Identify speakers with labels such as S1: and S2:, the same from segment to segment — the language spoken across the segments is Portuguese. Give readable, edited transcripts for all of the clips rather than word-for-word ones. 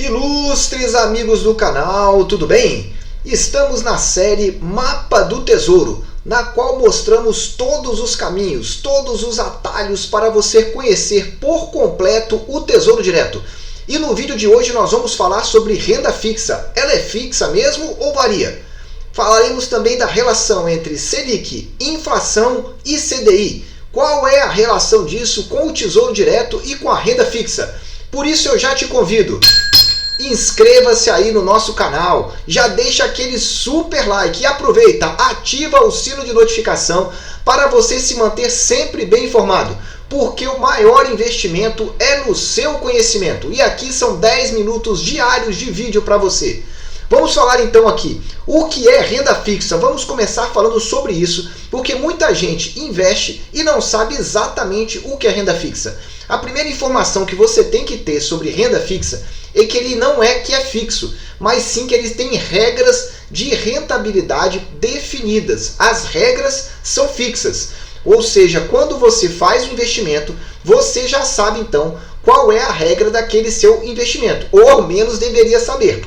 S1: Ilustres amigos do canal, tudo bem? Estamos na série Mapa do Tesouro, na qual mostramos todos os caminhos, todos os atalhos para você conhecer por completo o Tesouro Direto. E no vídeo de hoje nós vamos falar sobre renda fixa. Ela é fixa mesmo ou varia? Falaremos também da relação entre Selic, inflação e CDI. Qual é a relação disso com o Tesouro Direto e com a renda fixa? Por isso eu já te convido. Inscreva-se aí no nosso canal, já deixa aquele super like e aproveita, ativa o sino de notificação para você se manter sempre bem informado, porque o maior investimento é no seu conhecimento. E aqui são 10 minutos diários de vídeo para você. Vamos falar então aqui, o que é renda fixa? Vamos começar falando sobre isso, porque muita gente investe e não sabe exatamente o que é renda fixa. A primeira informação que você tem que ter sobre renda fixa é que ele não é que é fixo, mas sim que ele tem regras de rentabilidade definidas. As regras são fixas, ou seja, quando você faz um investimento, você já sabe então qual é a regra daquele seu investimento, ou ao menos deveria saber.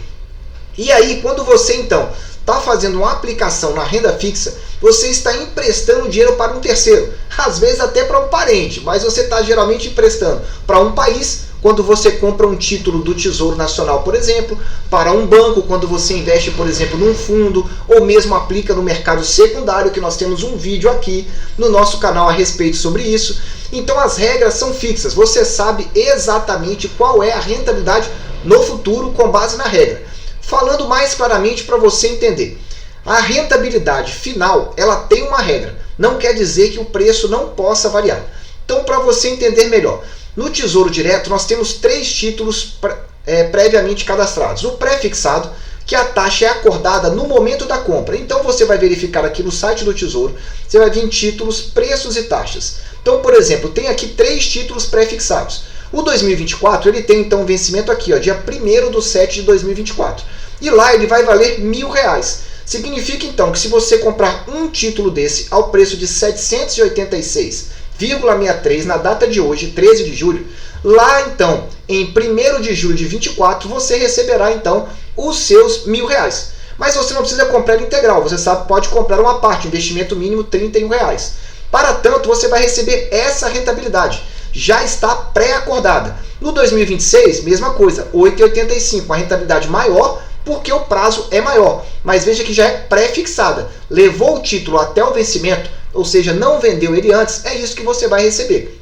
S1: E aí, quando você então está fazendo uma aplicação na renda fixa, você está emprestando dinheiro para um terceiro, às vezes até para um parente, mas você está geralmente emprestando para um país, quando você compra um título do Tesouro Nacional, por exemplo, para um banco, quando você investe, por exemplo, num fundo, ou mesmo aplica no mercado secundário, que nós temos um vídeo aqui no nosso canal a respeito sobre isso. Então as regras são fixas, você sabe exatamente qual é a rentabilidade no futuro com base na regra. Falando mais claramente para você entender, a rentabilidade final ela tem uma regra, não quer dizer que o preço não possa variar. Então, para você entender melhor, no Tesouro Direto nós temos 3 títulos previamente cadastrados. O pré-fixado, que a taxa é acordada no momento da compra. Então você vai verificar aqui no site do Tesouro, você vai vir títulos, preços e taxas. Então, por exemplo, tem aqui 3 títulos pré-fixados. O 2024 ele tem então um vencimento aqui, ó, dia 1º/7/2024. E lá ele vai valer R$1.000. Significa então que se você comprar um título desse ao preço de R$ 786,63 na data de hoje, 13 de julho, lá então em 1º de julho de 24 você receberá então os seus R$1.000. Mas você não precisa comprar integral, você sabe, pode comprar uma parte, investimento mínimo R$31. Para tanto, você vai receber essa rentabilidade. Já está pré-acordada. No 2026, mesma coisa, 8,85, uma rentabilidade maior porque o prazo é maior. Mas veja que já é pré-fixada. Levou o título até o vencimento, ou seja, não vendeu ele antes, é isso que você vai receber.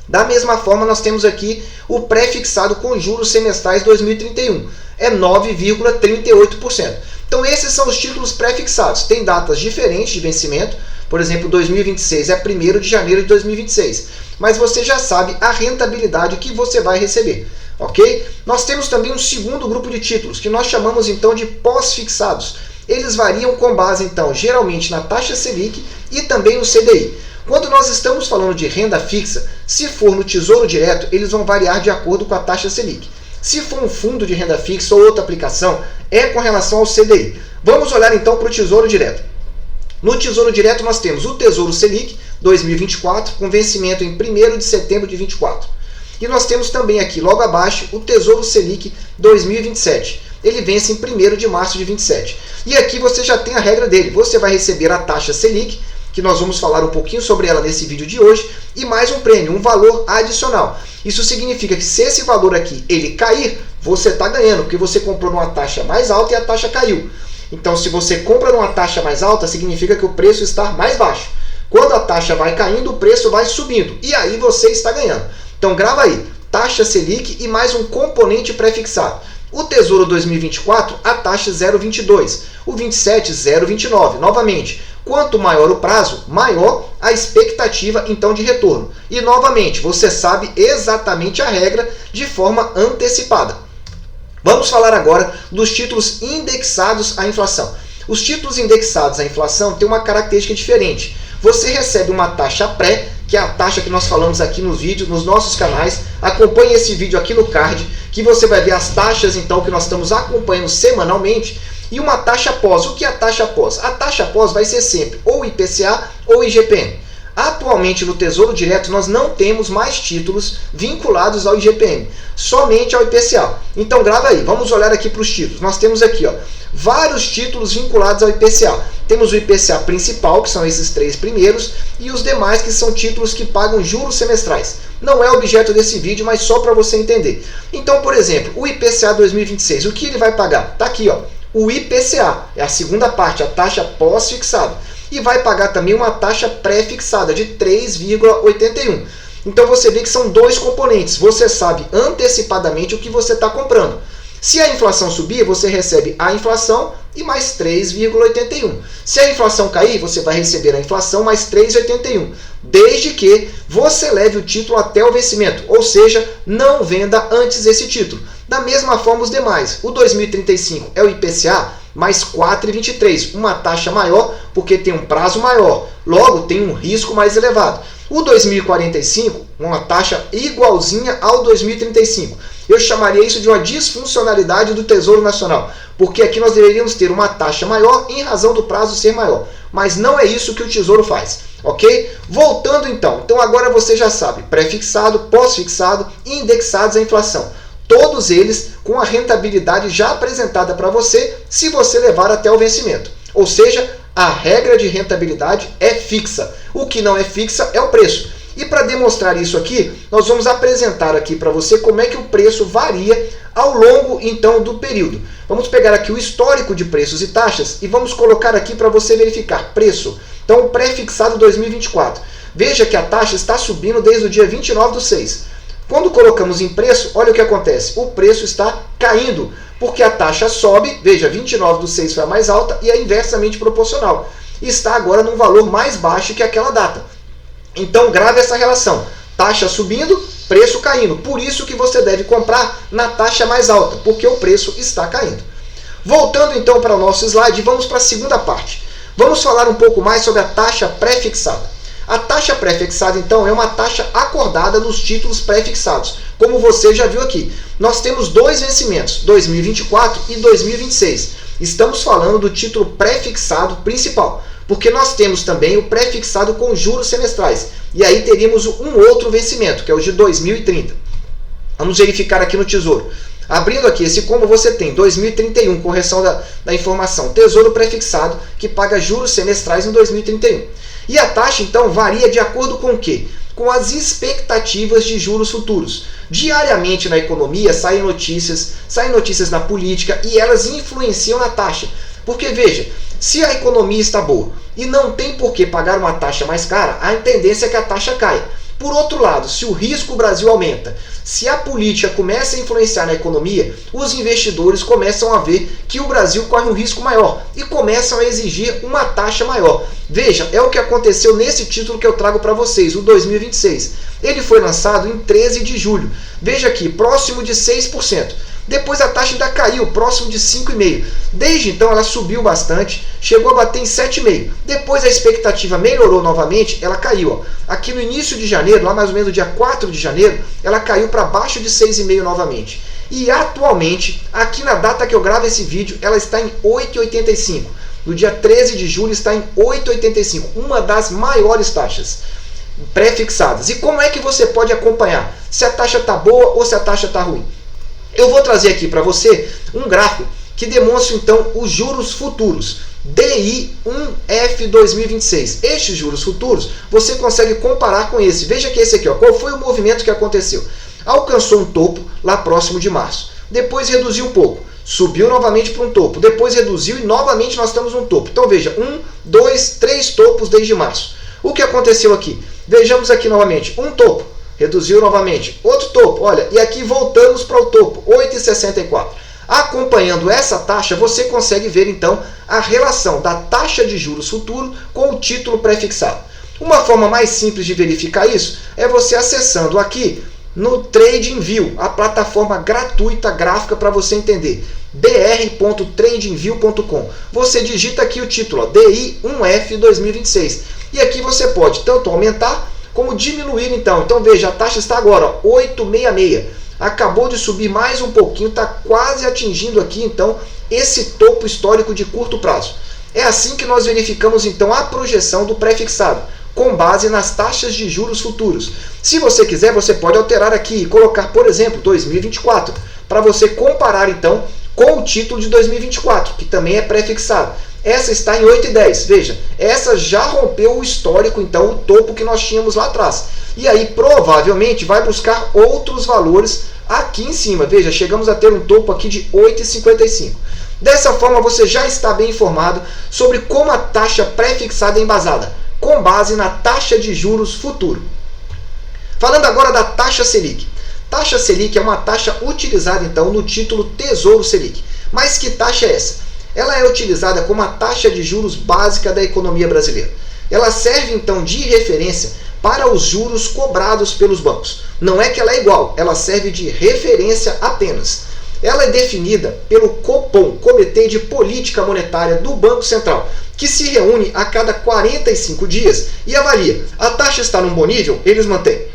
S1: Da mesma forma, nós temos aqui o pré-fixado com juros semestrais 2031. É 9,38%. Então esses são os títulos pré-fixados. Tem datas diferentes de vencimento. Por exemplo, 2026 é 1º de janeiro de 2026. Mas você já sabe a rentabilidade que você vai receber. Ok? Nós temos também um segundo grupo de títulos, que nós chamamos então de pós-fixados. Eles variam com base, então, geralmente na taxa Selic e também no CDI. Quando nós estamos falando de renda fixa, se for no Tesouro Direto, eles vão variar de acordo com a taxa Selic. Se for um fundo de renda fixa ou outra aplicação, é com relação ao CDI. Vamos olhar então para o Tesouro Direto. No Tesouro Direto nós temos o Tesouro Selic 2024, com vencimento em 1º de setembro de 24. E nós temos também aqui, logo abaixo, o Tesouro Selic 2027. Ele vence em 1º de março de 27. E aqui você já tem a regra dele. Você vai receber a taxa Selic, que nós vamos falar um pouquinho sobre ela nesse vídeo de hoje, e mais um prêmio, um valor adicional. Isso significa que se esse valor aqui ele cair, você está ganhando, porque você comprou numa taxa mais alta e a taxa caiu. Então, se você compra numa taxa mais alta, significa que o preço está mais baixo. Quando a taxa vai caindo, o preço vai subindo. E aí você está ganhando. Então, grava aí. Taxa Selic e mais um componente pré-fixado. O Tesouro 2024, a taxa 0,22. O 27, 0,29. Novamente, quanto maior o prazo, maior a expectativa, então, de retorno. E, novamente, você sabe exatamente a regra de forma antecipada. Vamos falar agora dos títulos indexados à inflação. Os títulos indexados à inflação têm uma característica diferente. Você recebe uma taxa pré, que é a taxa que nós falamos aqui nos vídeos, nos nossos canais. Acompanhe esse vídeo aqui no card, que você vai ver as taxas então que nós estamos acompanhando semanalmente. E uma taxa pós. O que é a taxa pós? A taxa pós vai ser sempre ou IPCA ou IGPM. Atualmente no Tesouro Direto nós não temos mais títulos vinculados ao IGPM, somente ao IPCA. Então grava aí, vamos olhar aqui para os títulos. Nós temos aqui vários títulos vinculados ao IPCA. Temos o IPCA principal, que são esses 3 primeiros, e os demais que são títulos que pagam juros semestrais. Não é objeto desse vídeo, mas só para você entender. Então, por exemplo, o IPCA 2026, o que ele vai pagar? Está aqui, o IPCA, é a segunda parte, a taxa pós-fixada. E vai pagar também uma taxa pré-fixada de 3,81. Então você vê que são 2 componentes. Você sabe antecipadamente o que você está comprando. Se a inflação subir, você recebe a inflação e mais 3,81. Se a inflação cair, você vai receber a inflação mais 3,81. Desde que você leve o título até o vencimento, ou seja, não venda antes desse título. Da mesma forma os demais. O 2035 é o IPCA mais 4,23, uma taxa maior porque tem um prazo maior, logo tem um risco mais elevado. O 2045, uma taxa igualzinha ao 2035. Eu chamaria isso de uma disfuncionalidade do Tesouro Nacional, porque aqui nós deveríamos ter uma taxa maior em razão do prazo ser maior, mas não é isso que o Tesouro faz, ok? Voltando então agora você já sabe, pré-fixado, pós-fixado e indexados à inflação. Todos eles com a rentabilidade já apresentada para você, se você levar até o vencimento. Ou seja, a regra de rentabilidade é fixa. O que não é fixa é o preço. E para demonstrar isso aqui, nós vamos apresentar aqui para você como é que o preço varia ao longo então do período. Vamos pegar aqui o histórico de preços e taxas e vamos colocar aqui para você verificar preço. Então, pré-fixado 2024. Veja que a taxa está subindo desde o dia 29/6. Quando colocamos em preço, olha o que acontece. O preço está caindo, porque a taxa sobe, veja, 29/6 foi a mais alta e é inversamente proporcional. Está agora num valor mais baixo que aquela data. Então grave essa relação. Taxa subindo, preço caindo. Por isso que você deve comprar na taxa mais alta, porque o preço está caindo. Voltando então para o nosso slide, vamos para a segunda parte. Vamos falar um pouco mais sobre a taxa pré-fixada. A taxa pré-fixada, então, é uma taxa acordada nos títulos pré-fixados. Como você já viu aqui, nós temos 2 vencimentos, 2024 e 2026. Estamos falando do título pré-fixado principal, porque nós temos também o pré-fixado com juros semestrais. E aí teríamos um outro vencimento, que é o de 2030. Vamos verificar aqui no Tesouro. Abrindo aqui esse combo, você tem 2031, correção da informação, Tesouro pré-fixado, que paga juros semestrais em 2031. E a taxa, então, varia de acordo com o quê? Com as expectativas de juros futuros. Diariamente na economia saem notícias na política e elas influenciam na taxa. Porque, veja, se a economia está boa e não tem por que pagar uma taxa mais cara, a tendência é que a taxa caia. Por outro lado, se o risco Brasil aumenta, se a política começa a influenciar na economia, os investidores começam a ver que o Brasil corre um risco maior e começam a exigir uma taxa maior. Veja, é o que aconteceu nesse título que eu trago para vocês, o 2026. Ele foi lançado em 13 de julho. Veja aqui, próximo de 6%. Depois a taxa ainda caiu, próximo de 5,5%. Desde então ela subiu bastante, chegou a bater em 7,5%. Depois a expectativa melhorou novamente, ela caiu. Aqui no início de janeiro, lá mais ou menos no dia 4 de janeiro, ela caiu para baixo de 6,5% novamente. E atualmente, aqui na data que eu gravo esse vídeo, ela está em 8,85%. No dia 13 de julho está em 8,85%, uma das maiores taxas pré-fixadas. E como é que você pode acompanhar se a taxa está boa ou se a taxa está ruim? Eu vou trazer aqui para você um gráfico que demonstra então os juros futuros. DI1F 2026. Estes juros futuros você consegue comparar com esse. Veja que esse aqui, qual foi o movimento que aconteceu? Alcançou um topo lá próximo de março. Depois reduziu um pouco. Subiu novamente para um topo. Depois reduziu e novamente nós estamos num topo. Então veja, 1, 2, 3 topos desde março. O que aconteceu aqui? Vejamos aqui novamente. Um topo. Reduziu novamente. Outro topo. Olha, e aqui voltamos para o topo. 8,64. Acompanhando essa taxa, você consegue ver então a relação da taxa de juros futuro com o título pré-fixado. Uma forma mais simples de verificar isso é você acessando aqui no TradingView, a plataforma gratuita gráfica para você entender, br.tradingview.com. Você digita aqui o título, DI1F 2026, e aqui você pode tanto aumentar como diminuir então. Então veja, a taxa está agora 8,66. Acabou de subir mais um pouquinho, está quase atingindo aqui então esse topo histórico de curto prazo. É assim que nós verificamos então a projeção do pré-fixado. com base nas taxas de juros futuros. Se você quiser, você pode alterar aqui e colocar, por exemplo, 2024, para você comparar então com o título de 2024, que também é pré-fixado. Essa está em 8,10. Veja, essa já rompeu o histórico, então, o topo que nós tínhamos lá atrás. E aí, provavelmente, vai buscar outros valores aqui em cima. Veja, chegamos a ter um topo aqui de 8,55. Dessa forma, você já está bem informado sobre como a taxa pré-fixada é embasada, com base na taxa de juros futuro. Falando agora da taxa Selic. Taxa Selic é uma taxa utilizada, então, no título Tesouro Selic. Mas que taxa é essa? Ela é utilizada como a taxa de juros básica da economia brasileira. Ela serve, então, de referência para os juros cobrados pelos bancos. Não é que ela é igual, ela serve de referência apenas. Ela é definida pelo Copom, Comitê de Política Monetária do Banco Central, que se reúne a cada 45 dias e avalia. A taxa está num bom nível? Eles mantêm.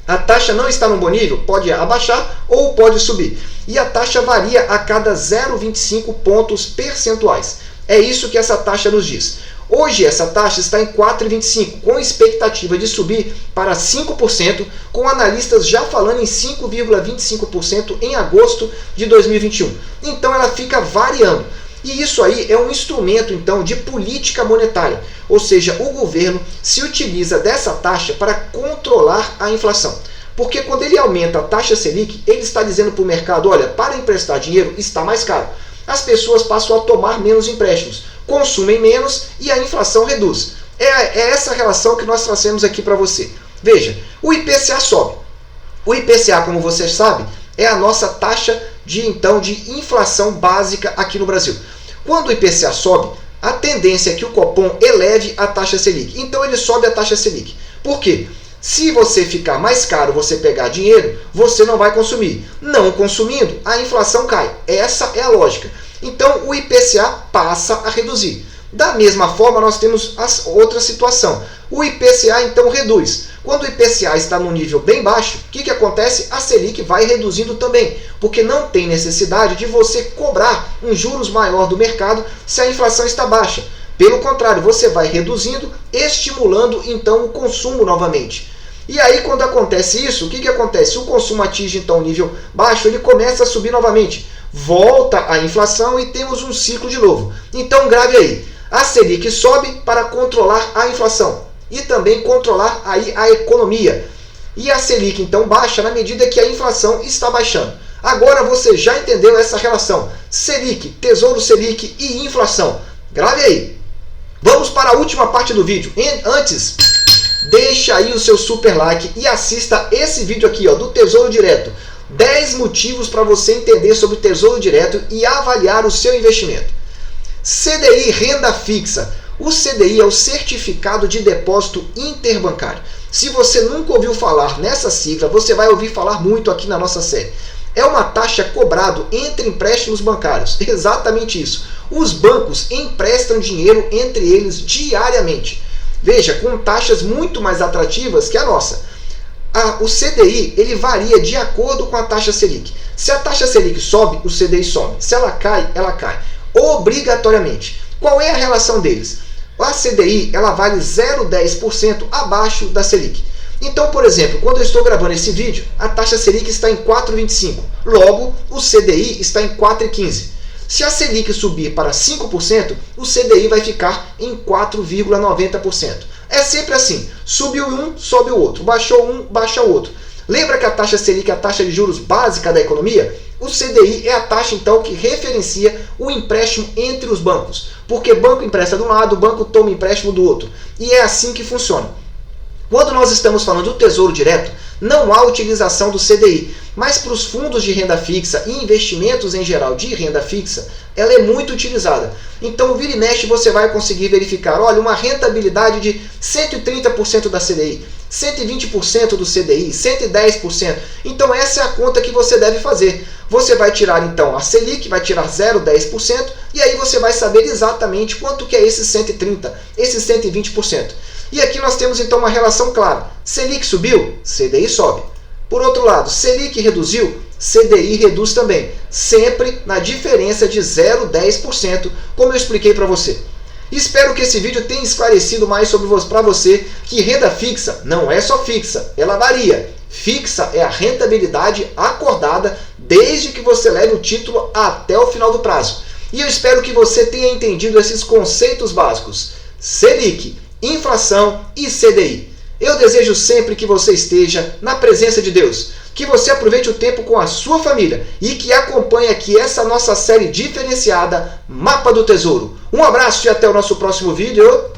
S1: A taxa não está num bom nível? Pode abaixar ou pode subir. E a taxa varia a cada 0,25 pontos percentuais. É isso que essa taxa nos diz. Hoje essa taxa está em 4,25, com expectativa de subir para 5%, com analistas já falando em 5,25% em agosto de 2021. Então ela fica variando. E isso aí é um instrumento, então, de política monetária. Ou seja, o governo se utiliza dessa taxa para controlar a inflação. Porque quando ele aumenta a taxa Selic, ele está dizendo para o mercado, olha, para emprestar dinheiro está mais caro. As pessoas passam a tomar menos empréstimos, consumem menos e a inflação reduz. É essa relação que nós trazemos aqui para você. Veja, o IPCA sobe. O IPCA, como você sabe, é a nossa taxa de inflação básica aqui no Brasil. Quando o IPCA sobe, a tendência é que o Copom eleve a taxa Selic. Então ele sobe a taxa Selic. Por quê? Se você ficar mais caro, você pegar dinheiro, você não vai consumir. Não consumindo, a inflação cai. Essa é a lógica. Então o IPCA passa a reduzir. Da mesma forma, nós temos a outra situação. O IPCA então reduz. Quando o IPCA está num nível bem baixo, o que acontece? A Selic vai reduzindo também, porque não tem necessidade de você cobrar um juros maior do mercado se a inflação está baixa. Pelo contrário, você vai reduzindo, estimulando então o consumo novamente. E aí, quando acontece isso, o que acontece? O consumo atinge então um nível baixo, ele começa a subir novamente. Volta a inflação e temos um ciclo de novo. Então, grave aí. A Selic sobe para controlar a inflação e também controlar aí a economia. E a Selic então baixa na medida que a inflação está baixando. Agora você já entendeu essa relação Selic, Tesouro Selic e inflação. Grave aí. Vamos para a última parte do vídeo. Antes, deixa aí o seu super like e assista esse vídeo aqui, ó, do Tesouro Direto. 10 motivos para você entender sobre o Tesouro Direto e avaliar o seu investimento. CDI Renda Fixa. O CDI é o Certificado de Depósito Interbancário. Se você nunca ouviu falar nessa sigla, você vai ouvir falar muito aqui na nossa série. É uma taxa cobrada entre empréstimos bancários. Exatamente isso. Os bancos emprestam dinheiro entre eles diariamente. Veja, com taxas muito mais atrativas que a nossa. O CDI ele varia de acordo com a taxa Selic. Se a taxa Selic sobe, o CDI sobe. Se ela cai, ela cai. Obrigatoriamente. Qual é a relação deles? A CDI ela vale 0,10% abaixo da Selic. Então, por exemplo, quando eu estou gravando esse vídeo, a taxa Selic está em 4,25. Logo, o CDI está em 4,15. Se a Selic subir para 5%, o CDI vai ficar em 4,90%. É sempre assim. Subiu um, sobe o outro. Baixou um, baixa o outro. Lembra que a taxa Selic é a taxa de juros básica da economia? O CDI é a taxa, então, que referencia o empréstimo entre os bancos. Porque banco empresta de um lado, o banco toma empréstimo do outro. E é assim que funciona. Quando nós estamos falando do Tesouro Direto, não há utilização do CDI. Mas para os fundos de renda fixa e investimentos em geral de renda fixa, ela é muito utilizada. Então, vira e mexe, você vai conseguir verificar, olha, uma rentabilidade de 130% da CDI, 120% do CDI, 110%. Então, essa é a conta que você deve fazer. Você vai tirar, então, a Selic, vai tirar 0,10%, e aí você vai saber exatamente quanto que é esse 130%, esse 120%. E aqui nós temos, então, uma relação clara. Selic subiu, CDI sobe. Por outro lado, Selic reduziu, CDI reduz também, sempre na diferença de 0,10%, como eu expliquei para você. Espero que esse vídeo tenha esclarecido mais para você que renda fixa não é só fixa, ela varia. Fixa é a rentabilidade acordada desde que você leve o título até o final do prazo. E eu espero que você tenha entendido esses conceitos básicos: Selic, inflação e CDI. Eu desejo sempre que você esteja na presença de Deus, que você aproveite o tempo com a sua família e que acompanhe aqui essa nossa série diferenciada Mapa do Tesouro. Um abraço e até o nosso próximo vídeo.